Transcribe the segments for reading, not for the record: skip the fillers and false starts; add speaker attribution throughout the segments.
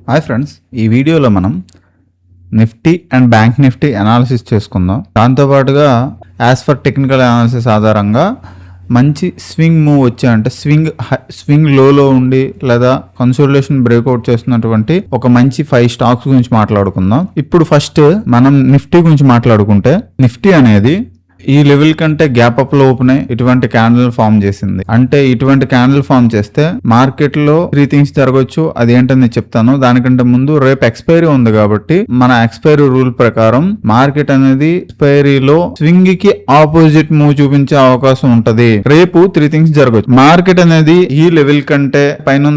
Speaker 1: Hi friends, ఈ వీడియోలో మనం Nifty and bank Nifty analysis చేసుకుందాం. దాంతోపాటుగా యాజ్ ఫర్ టెక్నికల్ అనాలిసిస్ ఆధారంగా మంచి స్వింగ్ మూవ్ వచ్చాయంటే స్వింగ్ లోలో ఉండి లేదా కన్సోలిడేషన్ బ్రేక్అవుట్ చేస్తున్నటువంటి ఒక మంచి 5 స్టాక్స్ గురించి మాట్లాడుకుందాం. ఇప్పుడు ఫస్ట్ మనం నిఫ్టీ గురించి మాట్లాడుకుంటే, నిఫ్టీ అనేది ఈ లెవెల్ కంటే గ్యాప్ అప్ లో ఓపెన్ అయ్యి ఇటువంటి క్యాండిల్ ఫామ్ చేసింది. అంటే ఇటువంటి క్యాండిల్ ఫామ్ చేస్తే మార్కెట్ లో 3 థింగ్స్ జరగవచ్చు. అదేంటని చెప్తాను. దానికంటే ముందు రేపు ఎక్స్పైరీ ఉంది కాబట్టి మన ఎక్స్పైరీ రూల్ ప్రకారం మార్కెట్ అనేది ఎక్స్పైరీలో స్వింగ్ కి ఆపోజిట్ మూవ్ చూపించే అవకాశం ఉంటది. రేపు 3 థింగ్స్ జరగవచ్చు. మార్కెట్ అనేది ఈ లెవెల్ కంటే పైన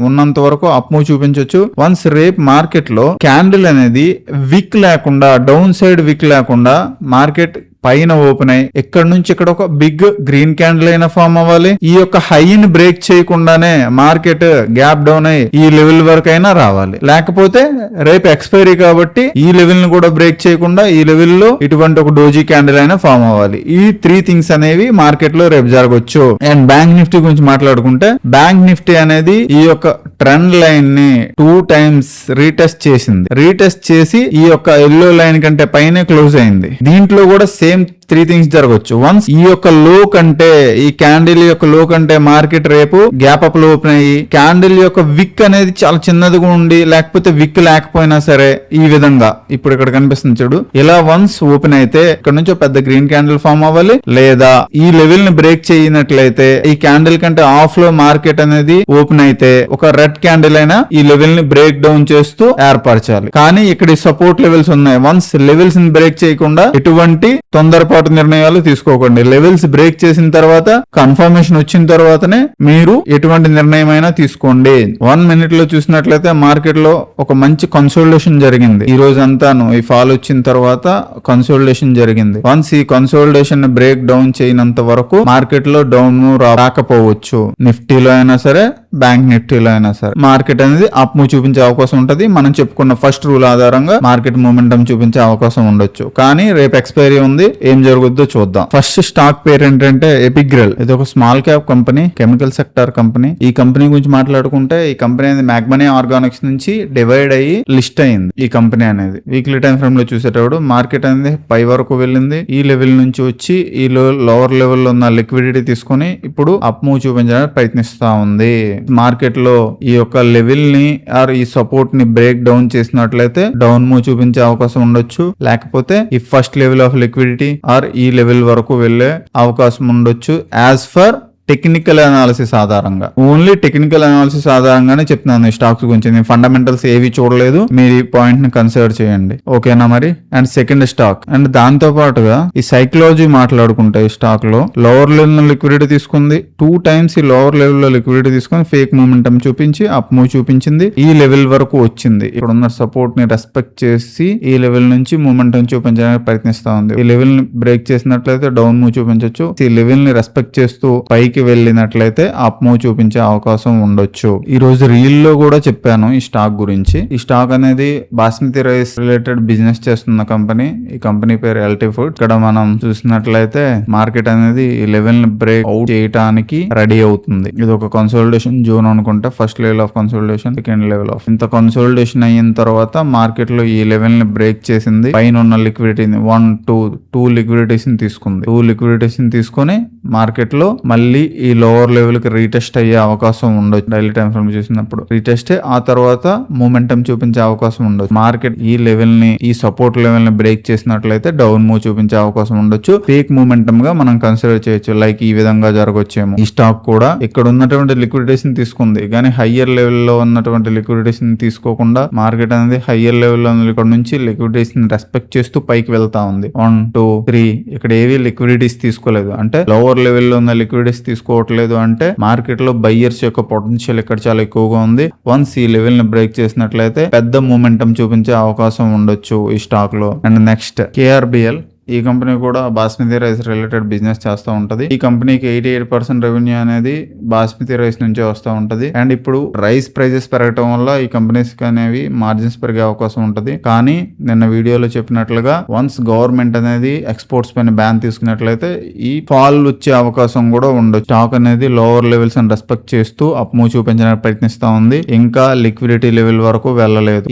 Speaker 1: ఉన్నంత వరకు అప్ మూవ్ చూపించవచ్చు. వన్స్ రేపు మార్కెట్ లో క్యాండిల్ అనేది విక్ లేకుండా, డౌన్ సైడ్ విక్ లేకుండా మార్కెట్ పైన ఓపెన్ అయ్యి ఇక్కడ నుంచి ఇక్కడ ఒక బిగ్ గ్రీన్ క్యాండిల్ అయినా ఫామ్ అవ్వాలి. ఈ యొక్క హైని బ్రేక్ చేయకుండానే మార్కెట్ గ్యాప్ డౌన్ అయ్యి ఈ లెవెల్ వరకు అయినా రావాలి. లేకపోతే రేపు ఎక్స్పైరీ కాబట్టి ఈ లెవెల్ ని కూడా బ్రేక్ చేయకుండా ఈ లెవెల్ లో ఇటువంటి ఒక డోజీ క్యాండిల్ అయినా ఫామ్ అవ్వాలి. ఈ 3 థింగ్స్ అనేవి మార్కెట్ లో రేపు జరగవచ్చు. అండ్ బ్యాంక్ నిఫ్టీ గురించి మాట్లాడుకుంటే, బ్యాంక్ నిఫ్టీ అనేది ఈ యొక్క ట్రెండ్ లైన్ ని 2 టైమ్స్ రీటెస్ట్ చేసింది. రీటెస్ట్ చేసి ఈ యొక్క ఎల్లో లైన్ కంటే పైనే క్లోజ్ అయింది. దీంట్లో కూడా సేమ్ 3 థింగ్స్ జరగవచ్చు. వన్స్ ఈ యొక్క లో కంటే, ఈ క్యాండిల్ యొక్క లో కంటే మార్కెట్ రేపు గ్యాప్ అప్ లో ఓపెన్ అయ్యి క్యాండిల్ యొక్క విక్ అనేది చాలా చిన్నదిగా ఉండి, లేకపోతే విక్ లేకపోయినా సరే ఈ విధంగా ఇప్పుడు ఇక్కడ కనిపిస్తుంది చూడు, ఇలా వన్స్ ఓపెన్ అయితే ఇక్కడ నుంచి పెద్ద గ్రీన్ క్యాండిల్ ఫామ్ అవ్వాలి. లేదా ఈ లెవెల్ ని బ్రేక్ చేయనట్లయితే ఈ క్యాండిల్ కంటే ఆఫ్ లో మార్కెట్ అనేది ఓపెన్ అయితే ఒక రెడ్ క్యాండిల్ అయినా ఈ లెవెల్ ని బ్రేక్ డౌన్ చేస్తూ ఏర్పరచాలి. కానీ ఇక్కడ సపోర్ట్ లెవెల్స్ ఉన్నాయి. వన్స్ లెవెల్స్ ని బ్రేక్ చేయకుండా ఎటువంటి తొందరపాటు నిర్ణయాలు తీసుకోకండి. లెవెల్స్ బ్రేక్ చేసిన తర్వాత, కన్ఫర్మేషన్ వచ్చిన తర్వాతనే మీరు ఎటువంటి నిర్ణయం అయినా తీసుకోండి. 1 మినిట్ లో చూసినట్లయితే మార్కెట్ లో ఒక మంచి కన్సోలిడేషన్ జరిగింది. ఈ రోజు అంతాను ఈ ఫాల్ వచ్చిన తర్వాత కన్సోలిడేషన్ జరిగింది. వన్స్ ఈ కన్సోలిడేషన్ ని బ్రేక్ డౌన్ చేయనంత వరకు మార్కెట్ లో డౌన్ రాకపోవచ్చు. నిఫ్టీలో అయినా సరే, బ్యాంక్ నిఫ్టీలో అయినా సరే మార్కెట్ అనేది అప్ మూవ్ చూపించే అవకాశం ఉంటది. మనం చెప్పుకున్న ఫస్ట్ రూల్ ఆధారంగా మార్కెట్ మూమెంటం చూపించే అవకాశం ఉండొచ్చు. కానీ రేపు ఎక్స్పైరీ ఉంది, ఏం జరుగుద్దో చూద్దాం. ఫస్ట్ స్టాక్ పేరు ఏంటంటే ఎపిగ్రెల్. ఇది ఒక small cap company, chemical sector company. ఈ కంపెనీ గురించి మాట్లాడుకుంటే, ఈ కంపెనీ అనేది మ్యాగ్మనీ ఆర్గానిక్స్ నుంచి డివైడ్ అయ్యి లిస్ట్ అయింది. ఈ కంపెనీ అనేది వీక్లీ టైం ఫ్రేమ్ లో చూసేటప్పుడు మార్కెట్ అనేది పై వరకు వెళ్ళింది. ఈ లెవెల్ నుంచి వచ్చి ఈ లోవర్ లెవెల్ లో ఉన్న లిక్విడిటీ తీసుకుని ఇప్పుడు అప్ మూవ్ చూపించడానికి ప్రయత్నిస్తా ఉంది. మార్కెట్ లో ఈ యొక్క లెవెల్ ని ఆర్ ఈ సపోర్ట్ ని బ్రేక్ డౌన్ చేసినట్లయితే డౌన్ మూవ్ చూపించే అవకాశం ఉండొచ్చు. లేకపోతే ఈ first level of liquidity or ఈ లెవెల్ వరకు వెళ్లే అవకాశం ఉండొచ్చు. యాజ్ ఫర్ టెక్నికల్ అనాలిసిస్ ఆధారంగా, ఓన్లీ టెక్నికల్ అనాలిసిస్ ఆధారంగానే చెప్తున్నాను ఈ స్టాక్స్ గురించి. నేను ఫండమెంటల్స్ ఏవి చూడలేదు. మీరు ఈ పాయింట్ ని కన్సిడర్ చేయండి, ఓకేనా మరి. అండ్ సెకండ్ స్టాక్, అండ్ దాంతో పాటుగా ఈ సైకాలజీ మాట్లాడుకుంటే, ఈ స్టాక్ లో లోవర్ లెవెల్ లో లిక్విడిటీ తీసుకుంది. 2 టైమ్స్ ఈ లోవర్ లెవెల్ లో లిక్విడిటీ తీసుకుని ఫేక్ మూమెంటం చూపించి అప్ మూవ్ చూపించింది. ఈ లెవెల్ వరకు వచ్చింది. ఇక్కడ ఉన్న సపోర్ట్ ని రెస్పెక్ట్ చేసి ఈ లెవెల్ నుంచి మూమెంటం చూపించడానికి ప్రయత్నిస్తా ఉంది. ఈ లెవెల్ ని బ్రేక్ చేసినట్లయితే డౌన్ మూవ్ చూపించవచ్చు. ఈ లెవెల్ ని రెస్పెక్ట్ చేస్తూ పైకి వెళ్ళినట్లయితే అప్ మూవ్ చూపించే అవకాశం ఉండొచ్చు. ఈ రోజు రీల్ లో కూడా చెప్పాను ఈ స్టాక్ గురించి. ఈ స్టాక్ అనేది బాస్మతి రైస్ రిలేటెడ్ బిజినెస్ చేస్తున్న కంపెనీ. ఈ కంపెనీ పేరు ఎల్టీ ఫుడ్. ఇక్కడ మనం చూసినట్లయితే మార్కెట్ అనేది ఈ లెవెల్ ని బ్రేక్ అవుట్ చేయడానికి రెడీ అవుతుంది. ఇది ఒక కన్సోలిడేషన్ జోన్ అనుకుంటే, first level of consolidation, second level of. ఇంత కన్సోలిడేషన్ అయిన తర్వాత మార్కెట్ లో ఈ లెవెల్ ని బ్రేక్ చేసింది. పైన ఉన్న లిక్విడిటీని 2 లిక్విడిటీస్ తీసుకుంది. 2 లిక్విడిటీస్ తీసుకొని మార్కెట్ లో మళ్ళీ ఈ లోవర్ లెవెల్ కి రీటెస్ట్ అయ్యే అవకాశం ఉండొచ్చు. డైలీ టైం ఫ్రేమ్ చూసినప్పుడు రీటెస్ట్ ఆ తర్వాత మూమెంటం చూపించే అవకాశం ఉండొచ్చు. మార్కెట్ ఈ లెవెల్ ని, ఈ సపోర్ట్ లెవెల్ ని బ్రేక్ చేసినట్లయితే డౌన్ మూవ్ చూపించే అవకాశం ఉండొచ్చు. ఫేక్ మూమెంటం గా మనం కన్సిడర్ చేయొచ్చు. లైక్ ఈ విధంగా జరగొచ్చేమో. ఈ స్టాక్ కూడా ఇక్కడ ఉన్నటువంటి లిక్విడిటీస్ తీసుకుంది, కానీ హయ్యర్ లెవెల్ లో ఉన్నటువంటి లిక్విడిటీస్ తీసుకోకుండా మార్కెట్ అనేది హయ్యర్ లెవెల్ లో ఇక్కడ నుంచి లిక్విడిటీస్ రెస్పెక్ట్ చేస్తూ పైకి వెళ్తా ఉంది. 1, 2, 3 ఇక్కడ ఏవి లిక్విడిటీస్ తీసుకోలేదు. అంటే లోవర్ లెవెల్ లో ఉన్న లిక్విడిటీస్ తీసుకోవట్లేదు. అంటే మార్కెట్ లో బయ్యర్స్ యొక్క పొటెన్షియల్ ఇక్కడ చాలా ఎక్కువగా ఉంది. వన్స్ ఈ లెవెల్ ని బ్రేక్ చేసినట్లయితే పెద్ద మూమెంటం చూపించే అవకాశం ఉండొచ్చు ఈ స్టాక్ లో. And next KRBL. ఈ కంపెనీ కూడా బాస్మతి రైస్ రిలేటెడ్ బిజినెస్ చేస్తూ ఉంటది. ఈ కంపెనీకి 88% రెవెన్యూ అనేది బాస్మతి రైస్ నుంచే వస్తూ ఉంటది. అండ్ ఇప్పుడు రైస్ ప్రైజెస్ పెరగటం వల్ల ఈ కంపెనీస్ అనేవి మార్జిన్స్ పెరిగే అవకాశం ఉంటది. కానీ నిన్న వీడియోలో చెప్పినట్లుగా వన్స్ గవర్నమెంట్ అనేది ఎక్స్పోర్ట్స్ పైన బ్యాన్ తీసుకున్నట్లయితే ఈ ఫాల్ వచ్చే అవకాశం కూడా ఉండొచ్చు. స్టాక్ అనేది లోవర్ లెవెల్స్ అని రెస్పెక్ట్ చేస్తూ అప్ మూవ్ చూపించడానికి ప్రయత్నిస్తా ఉంది. ఇంకా లిక్విడిటీ లెవెల్ వరకు వెళ్ళలేదు.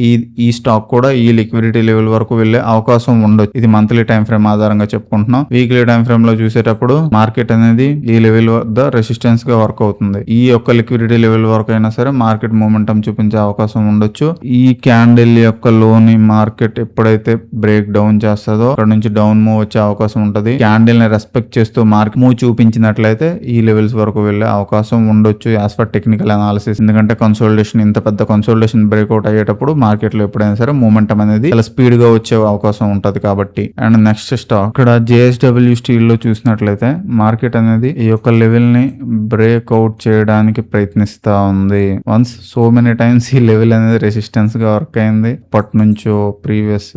Speaker 1: ఈ స్టాక్ కూడా ఈ లిక్విడిటీ లెవెల్ వరకు వెళ్లే అవకాశం ఉండొచ్చు. ఇది మంత్లీ టైం ఫ్రేమ్ ఆధారంగా చెప్పుకుంటున్నాం. వీక్లీ టైం ఫ్రేమ్ లో చూసేటప్పుడు మార్కెట్ అనేది ఈ లెవెల్ వద్ద రెసిస్టెన్స్ గా వర్క్ అవుతుంది. ఈ యొక్క లిక్విడిటీ లెవెల్ వరకు అయినా సరే మార్కెట్ మూమెంటం చూపించే అవకాశం ఉండొచ్చు. ఈ క్యాండిల్ యొక్క లోని మార్కెట్ ఎప్పుడైతే బ్రేక్ డౌన్ చేస్తుందో అక్కడ నుంచి డౌన్ మూవ్ వచ్చే అవకాశం ఉంటది. క్యాండిల్ ని రెస్పెక్ట్ చేస్తూ మార్కెట్ మూవ్ చూపించినట్లయితే ఈ లెవెల్స్ వరకు వెళ్లే అవకాశం ఉండొచ్చు యాజ్ ఫర్ టెక్నికల్ అనాలిసిస్. ఎందుకంటే కన్సోలిడేషన్ ఇంత పెద్ద కన్సోలిడేషన్ బ్రేక్అవుట్ అయ్యేటప్పుడు మార్కెట్ లో ఎప్పుడైనా సరే మూమెంటం అనేది చాలా స్పీడ్ గా వచ్చే అవకాశం ఉంటది కాబట్టి. అండ్ నెక్స్ట్ స్టాక్ ఇక్కడ JSW స్టీల్ లో చూసినట్లయితే మార్కెట్ అనేది ఈ యొక్క లెవెల్ ని బ్రేక్అవుట్ చేయడానికి ప్రయత్నిస్తా ఉంది. వన్స్ సో మెనీ టైమ్స్ ఈ లెవెల్ అనేది రెసిస్టెన్స్ గా వర్క్ అయింది. అప్పటి నుంచో ప్రీవియస్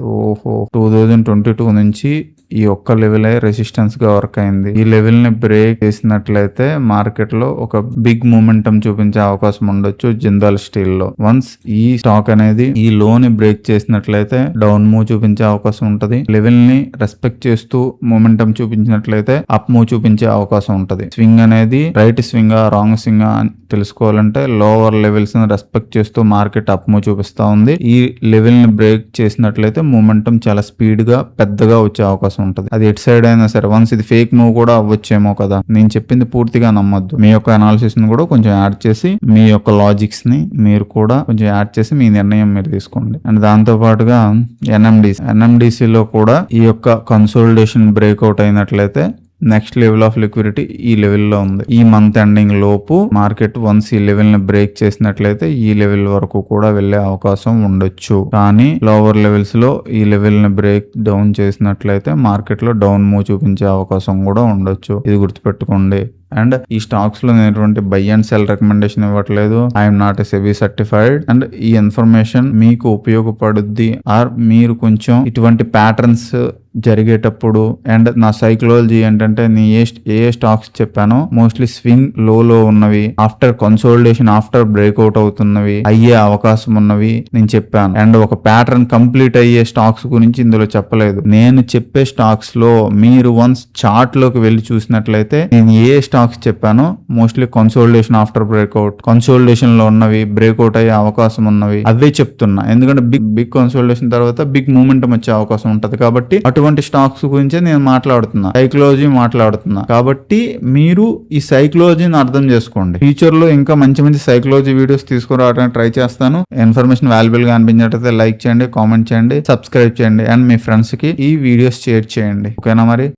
Speaker 1: 2022 నుంచి ఈ ఒక్క లెవెల్ రెసిస్టెన్స్ గా వర్క్ అయింది. ఈ లెవెల్ ని బ్రేక్ చేసినట్లయితే మార్కెట్ లో ఒక బిగ్ మూమెంటం చూపించే అవకాశం ఉండొచ్చు జిందాల్ స్టీల్ లో. వన్స్ ఈ స్టాక్ అనేది ఈ లో ని బ్రేక్ చేసినట్లయితే డౌన్ మూవ్ చూపించే అవకాశం ఉంటది. లెవెల్ ని రెస్పెక్ట్ చేస్తూ మూమెంటం చూపించినట్లయితే అప్ మూవ్ చూపించే అవకాశం ఉంటది. స్వింగ్ అనేది రైట్ స్వింగ్ రాంగ్ స్వింగ్ అని తెలుసుకోవాలంటే లోవర్ లెవెల్స్ ని రెస్పెక్ట్ చేస్తూ మార్కెట్ అప్ మూవ్ చూపిస్తా ఉంది. ఈ లెవెల్ ని బ్రేక్ చేసినట్లయితే మూమెంటం చాలా స్పీడ్ గా పెద్దగా వచ్చే అవకాశం ఉంటది. అది ఎట్ సైడ్ అయినా సరే వన్స్ ఇది ఫేక్ మూవ్ కూడా అవ్వచ్చేమో కదా. నేను చెప్పింది పూర్తిగా నమ్మొద్దు. మీ యొక్క అనాలిసిస్ ని కూడా కొంచెం యాడ్ చేసి మీ యొక్క లాజిక్స్ ని మీరు కూడా కొంచెం యాడ్ చేసి మీ నిర్ణయం మీరు తీసుకోండి. అండ్ దాంతో పాటుగా NMDC లో కూడా ఈ యొక్క కన్సోలిడేషన్ బ్రేక్అవుట్ అయినట్లయితే నెక్స్ట్ లెవెల్ ఆఫ్ లిక్విడిటీ ఈ లెవెల్లో ఉంది. ఈ మంత్ ఎండింగ్ లోపు మార్కెట్ వన్స్ ఈ లెవెల్ ని బ్రేక్ చేసినట్లయితే ఈ లెవెల్ వరకు కూడా వెళ్లే అవకాశం ఉండొచ్చు. కానీ లోవర్ లెవెల్స్ లో ఈ లెవెల్ ని బ్రేక్ డౌన్ చేసినట్లయితే మార్కెట్ లో డౌన్ మూవ్ చూపించే అవకాశం కూడా ఉండొచ్చు. ఇది గుర్తుపెట్టుకోండి. అండ్ ఈ స్టాక్స్ లో నేను ఎటువంటి బై అండ్ సెల్ రికమెండేషన్ ఇవ్వట్లేదు. I'm not a SEBI certified. And ఈ ఇన్ఫర్మేషన్ మీకు ఉపయోగపడుద్ది ఆర్ మీరు కొంచెం ఇటువంటి ప్యాటర్న్స్ జరిగేటప్పుడు అండ్ నా సైకాలజీ ఏంటంటే ఏ స్టాక్స్ చెప్పానో మోస్ట్లీ స్వింగ్ లో ఉన్నవి ఆఫ్టర్ కన్సోలిడేషన్ ఆఫ్టర్ బ్రేక్అవుట్ అవుతున్నవి అయ్యే అవకాశం ఉన్నవి నేను చెప్పాను. అండ్ ఒక ప్యాటర్న్ కంప్లీట్ అయ్యే స్టాక్స్ గురించి ఇందులో చెప్పలేదు. నేను చెప్పే స్టాక్స్ లో మీరు వన్స్ చార్ట్ లోకి వెళ్ళి చూసినట్లయితే నేను ఏ స్టాక్స్ చెప్పానో mostly consolidation after breakout consolidation లో ఉన్నవి బ్రేక్అవుట్ అయ్యే అవకాశం ఉన్నవి అవే చెప్తున్నా. ఎందుకంటే బిగ్ కన్సోలిడేషన్ తర్వాత బిగ్ మూమెంటం వచ్చే అవకాశం ఉంటది కాబట్టి అటువంటి స్టాక్స్ గురించే నేను మాట్లాడుతున్నా, సైకాలజీ మాట్లాడుతున్నా. కాబట్టి మీరు ఈ సైకాలజీని అర్థం చేసుకోండి. ఫ్యూచర్ లో ఇంకా మంచి మంచి సైకాలజీ వీడియోస్ తీసుకురావడానికి ట్రై చేస్తాను. ఇన్ఫర్మేషన్ వాల్యుబుల్ గా అనిపించినట్లయితే లైక్ చేయండి, కామెంట్ చేయండి, సబ్స్క్రైబ్ చేయండి అండ్ మీ ఫ్రెండ్స్ కి ఈ వీడియోస్ షేర్ చేయండి. ఓకేనా మరి.